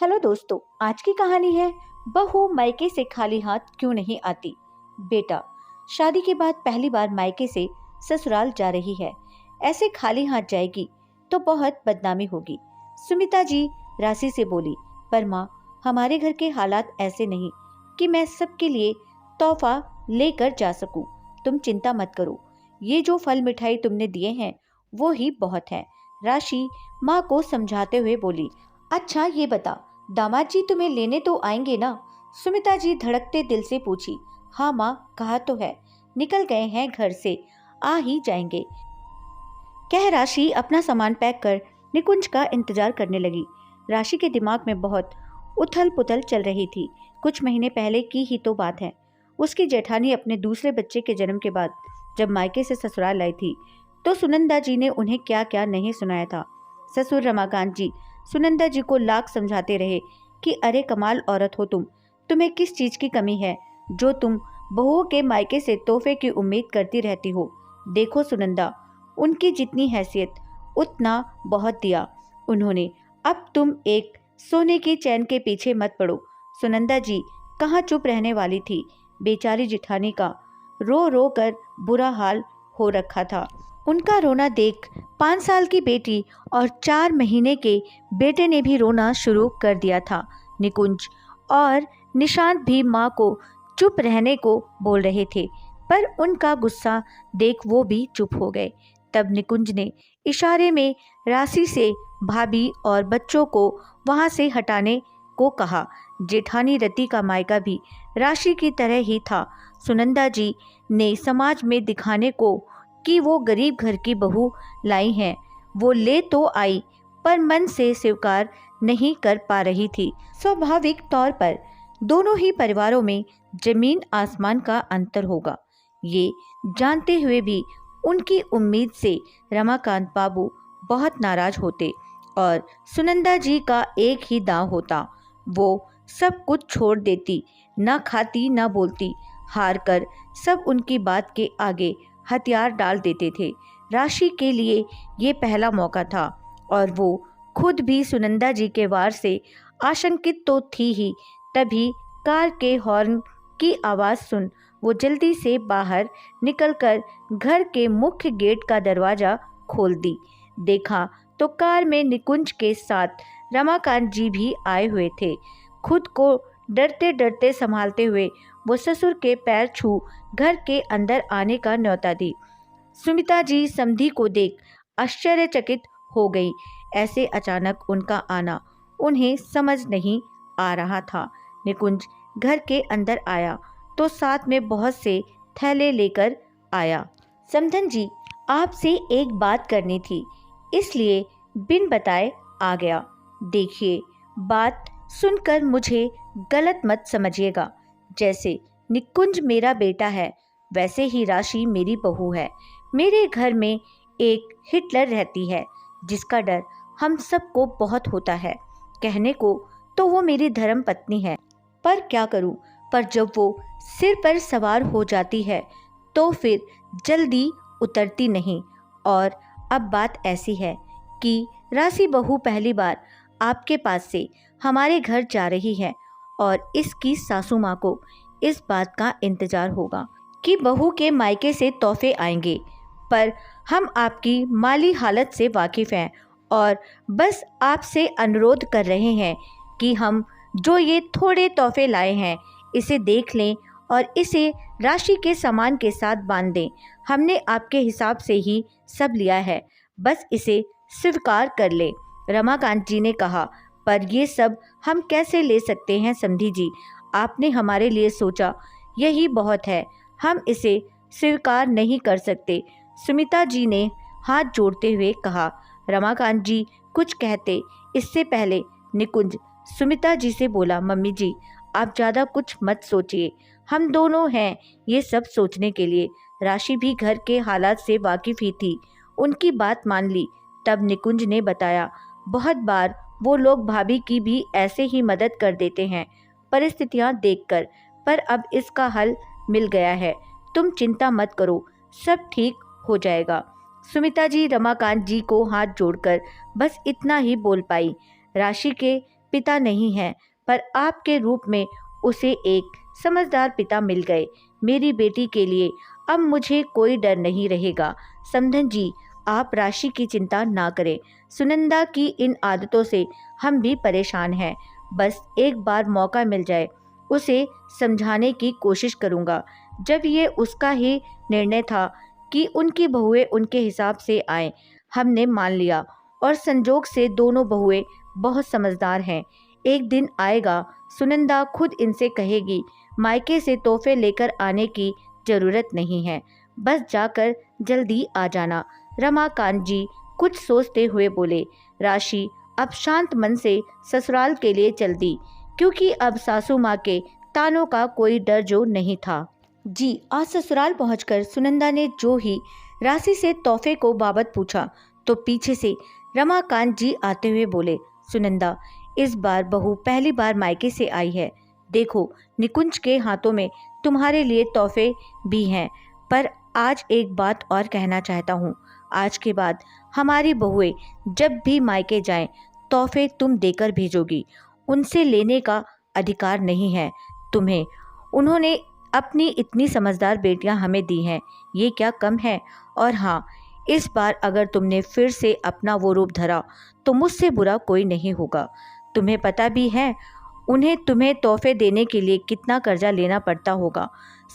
Hello दोस्तों, आज की कहानी है बहू मायके से खाली हाथ क्यों नहीं आती। बेटा शादी के बाद पहली बार मायके से ससुराल जा रही है। ऐसे खाली हाथ जाएगी तो बहुत बदनामी होगी। सुमिता जी राशि से बोली, पर माँ, हमारे घर के हालात ऐसे नहीं कि मैं सबके लिए तोहफा लेकर जा सकूं। तुम चिंता मत करो, ये जो फल मिठाई तुमने दिए हैं वो ही बहुत है। राशि माँ को समझाते हुए बोली, अच्छा ये बता, दामाद जी तुम्हें लेने तो आएंगे ना? सुमिता जी धड़कते दिल से पूछी। हाँ माँ, कहा तो है, निकल गए हैं घर से, आ ही जाएंगे। कह राशि अपना सामान पैक कर निकुंज का इंतजार करने लगी। राशि के दिमाग में बहुत उथल पुथल चल रही थी। कुछ महीने पहले की ही तो बात है। उसकी जेठानी अपने दूसरे बच्चे के जन्म के बाद जब मायके से ससुराल आई थी तो सुनंदा जी ने उन्हें क्या क्या नहीं सुनाया था। ससुर रमाकांत जी सुनंदा जी को लाख समझाते रहे कि अरे कमाल औरत हो तुम, तुम्हें किस चीज की कमी है जो तुम बहुओं के मायके से तोहफे की उम्मीद करती रहती हो। देखो सुनंदा, उनकी जितनी हैसियत उतना बहुत दिया उन्होंने, अब तुम एक सोने की चैन के पीछे मत पड़ो। सुनंदा जी कहाँ चुप रहने वाली थी। बेचारी जिठानी का रो रो कर बुरा हाल हो रखा था। उनका रोना देख 5 साल की बेटी और 4 महीने के बेटे ने भी रोना शुरू कर दिया था। निकुंज और निशांत भी माँ को चुप रहने को बोल रहे थे, पर उनका गुस्सा देख वो भी चुप हो गए। तब निकुंज ने इशारे में राशि से भाभी और बच्चों को वहां से हटाने को कहा। जेठानी रति का मायका भी राशि की तरह ही था। सुनंदा जी ने समाज में दिखाने को कि वो गरीब घर की बहू लाई हैं, वो ले तो आई पर मन से स्वीकार नहीं कर पा रही थी। स्वाभाविक तौर पर दोनों ही परिवारों में जमीन आसमान का अंतर होगा, ये जानते हुए भी उनकी उम्मीद से रमाकांत बाबू बहुत नाराज होते और सुनंदा जी का एक ही दांव होता, वो सब कुछ छोड़ देती, न खाती न बोलती, हार कर सब उनकी बात के आगे हथियार डाल देते थे। राशि के लिए ये पहला मौका था और वो खुद भी सुनंदा जी के वार से आशंकित तो थी ही। तभी कार के हॉर्न की आवाज़ सुन वो जल्दी से बाहर निकलकर घर के मुख्य गेट का दरवाज़ा खोल दी। देखा तो कार में निकुंज के साथ रमाकांत जी भी आए हुए थे। खुद को डरते डरते संभालते हुए वो ससुर के पैर छू घर के अंदर आने का न्योता दी। सुमिता जी समधी को देख आश्चर्यचकित हो गई। ऐसे अचानक उनका आना उन्हें समझ नहीं आ रहा था। निकुंज घर के अंदर आया तो साथ में बहुत से थैले लेकर आया। समधन जी, आपसे एक बात करनी थी, इसलिए बिन बताए आ गया। देखिए, बात सुनकर मुझे गलत मत समझिएगा। जैसे निकुंज मेरा बेटा है वैसे ही राशि मेरी बहू है। मेरे घर में एक हिटलर रहती है जिसका डर हम सबको बहुत होता है। कहने को तो वो मेरी धर्म पत्नी है, पर क्या करूं, पर जब वो सिर पर सवार हो जाती है तो फिर जल्दी उतरती नहीं। और अब बात ऐसी है कि राशि बहू पहली बार आपके पास से हमारे घर जा रही है और इसकी सासू माँ को इस बात का इंतजार होगा कि बहू के मायके से तोहफे आएंगे, पर हम आपकी माली हालत से वाकिफ़ हैं और बस आपसे अनुरोध कर रहे हैं कि हम जो ये थोड़े तोहफे लाए हैं इसे देख लें और इसे राशि के सामान के साथ बांध दें। हमने आपके हिसाब से ही सब लिया है, बस इसे स्वीकार कर लें। रमाकांत जी ने कहा, पर ये सब हम कैसे ले सकते हैं समधी जी, आपने हमारे लिए सोचा यही बहुत है, हम इसे स्वीकार नहीं कर सकते। सुमिता जी ने हाथ जोड़ते हुए कहा। रमाकांत जी कुछ कहते इससे पहले निकुंज सुमिता जी से बोला, मम्मी जी आप ज़्यादा कुछ मत सोचिए, हम दोनों हैं ये सब सोचने के लिए। राशि भी घर के हालात से वाकिफ़ ही थी, उनकी बात मान ली। तब निकुंज ने बताया, बहुत बार वो लोग भाभी की भी ऐसे ही मदद कर देते हैं परिस्थितियां देखकर, पर अब इसका हल मिल गया है, तुम चिंता मत करो, सब ठीक हो जाएगा। सुमिता जी रमाकांत जी को हाथ जोड़कर बस इतना ही बोल पाई। राशि के पिता नहीं है, पर आपके रूप में उसे एक समझदार पिता मिल गए। मेरी बेटी के लिए अब मुझे कोई डर नहीं रहेगा। समधन जी, आप राशि की चिंता ना करें। सुनंदा की इन आदतों से हम भी परेशान हैं। बस एक बार मौका मिल जाए, उसे समझाने की कोशिश करूँगा। जब ये उसका ही निर्णय था कि उनकी बहुएं उनके हिसाब से आएं, हमने मान लिया। और संजोग से दोनों बहुएं बहुत समझदार हैं। एक दिन आएगा, सुनंदा खुद इनसे कहेगी, मायके से तोहफे लेकर आने की जरूरत नहीं है, बस जाकर जल्दी आ जाना। रमाकांत जी कुछ सोचते हुए बोले। राशि अब शांत मन से ससुराल के लिए चल दी, क्योंकि अब सासू माँ के तानों का कोई डर जो नहीं था। जी, आज ससुराल पहुंचकर सुनंदा ने जो ही राशि से तोहफे को बाबत पूछा, तो पीछे से रमाकांत जी आते हुए बोले, सुनंदा, इस बार बहू पहली बार मायके से आई है। देखो, निकुंज के हाथों में तुम्हारे लिए तोहफे भी हैं, पर आज एक बात और कहना चाहता हूँ। आज के बाद हमारी बहुएं जब भी मायके जाएं, तोहफे तुम देकर भेजोगी। उनसे लेने का अधिकार नहीं है तुम्हें। उन्होंने अपनी इतनी समझदार बेटियां हमें दी हैं, ये क्या कम है? और हाँ, इस बार अगर तुमने फिर से अपना वो रूप धरा तो मुझसे बुरा कोई नहीं होगा। तुम्हें पता भी है उन्हें तुम्हें तोहफे देने के लिए कितना कर्जा लेना पड़ता होगा।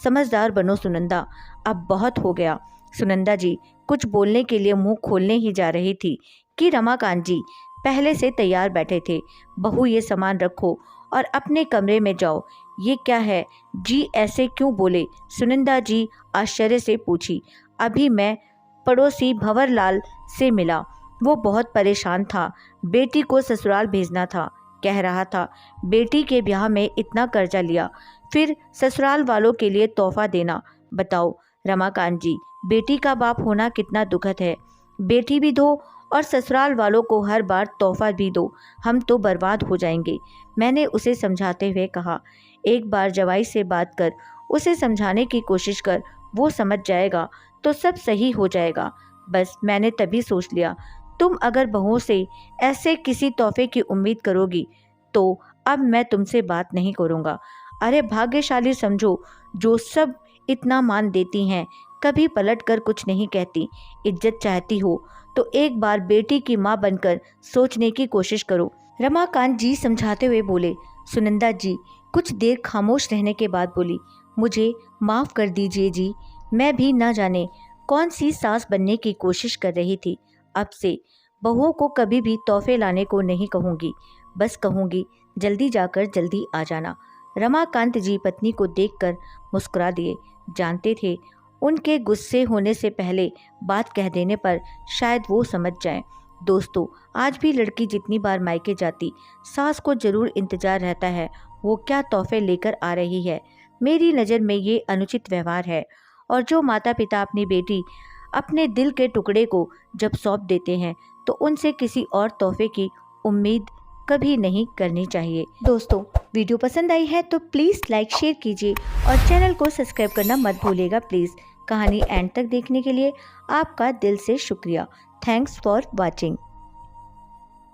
समझदार बनो सुनंदा, अब बहुत हो गया। सुनंदा जी कुछ बोलने के लिए मुंह खोलने ही जा रही थी कि रमाकांत जी पहले से तैयार बैठे थे। बहू, ये सामान रखो और अपने कमरे में जाओ। ये क्या है जी, ऐसे क्यों बोले? सुनंदा जी आश्चर्य से पूछी। अभी मैं पड़ोसी भंवरलाल से मिला, वो बहुत परेशान था। बेटी को ससुराल भेजना था, कह रहा था बेटी के ब्याह में इतना कर्जा लिया, फिर ससुराल वालों के लिए तोहफा देना। बताओ रमाकांत जी, बेटी का बाप होना कितना दुखद है। बेटी भी दो और ससुराल वालों को हर बार तोहफा भी दो, हम तो बर्बाद हो जाएंगे। मैंने उसे समझाते हुए कहा, एक बार जवाई से बात कर, उसे समझाने की कोशिश कर, वो समझ जाएगा तो सब सही हो जाएगा। बस मैंने तभी सोच लिया, तुम अगर बहुओं से ऐसे किसी तोहफे की उम्मीद करोगी तो अब मैं तुमसे बात नहीं करूँगा। अरे भाग्यशाली समझो जो सब इतना मान देती हैं, कभी पलट कर कुछ नहीं कहती। इज्जत चाहती हो तो एक बार बेटी की माँ बनकर सोचने की कोशिश करो। रमाकांत जी समझाते हुए बोले। सुनंदा जी कुछ देर खामोश रहने के बाद बोली, मुझे माफ़ कर दीजिए जी, मैं भी ना जाने कौन सी सास बनने की कोशिश कर रही थी। अब से बहुओं को कभी भी तोहफे लाने को नहीं कहूँगी, बस कहूँगी जल्दी जाकर जल्दी आ जाना। रमाकांत जी पत्नी को देखकर मुस्कुरा दिए। जानते थे उनके गुस्से होने से पहले बात कह देने पर शायद वो समझ जाएं। दोस्तों, आज भी लड़की जितनी बार मायके जाती, सास को जरूर इंतजार रहता है वो क्या तोहफे लेकर आ रही है। मेरी नज़र में ये अनुचित व्यवहार है। और जो माता पिता अपनी बेटी अपने दिल के टुकड़े को जब सौंप देते हैं तो उनसे किसी और तोहफे की उम्मीद कभी नहीं करनी चाहिए। दोस्तों, वीडियो पसंद आई है तो प्लीज़ लाइक शेयर कीजिए और चैनल को सब्सक्राइब करना मत भूलिएगा प्लीज़। कहानी एंड तक देखने के लिए आपका दिल से शुक्रिया। Thanks for watching.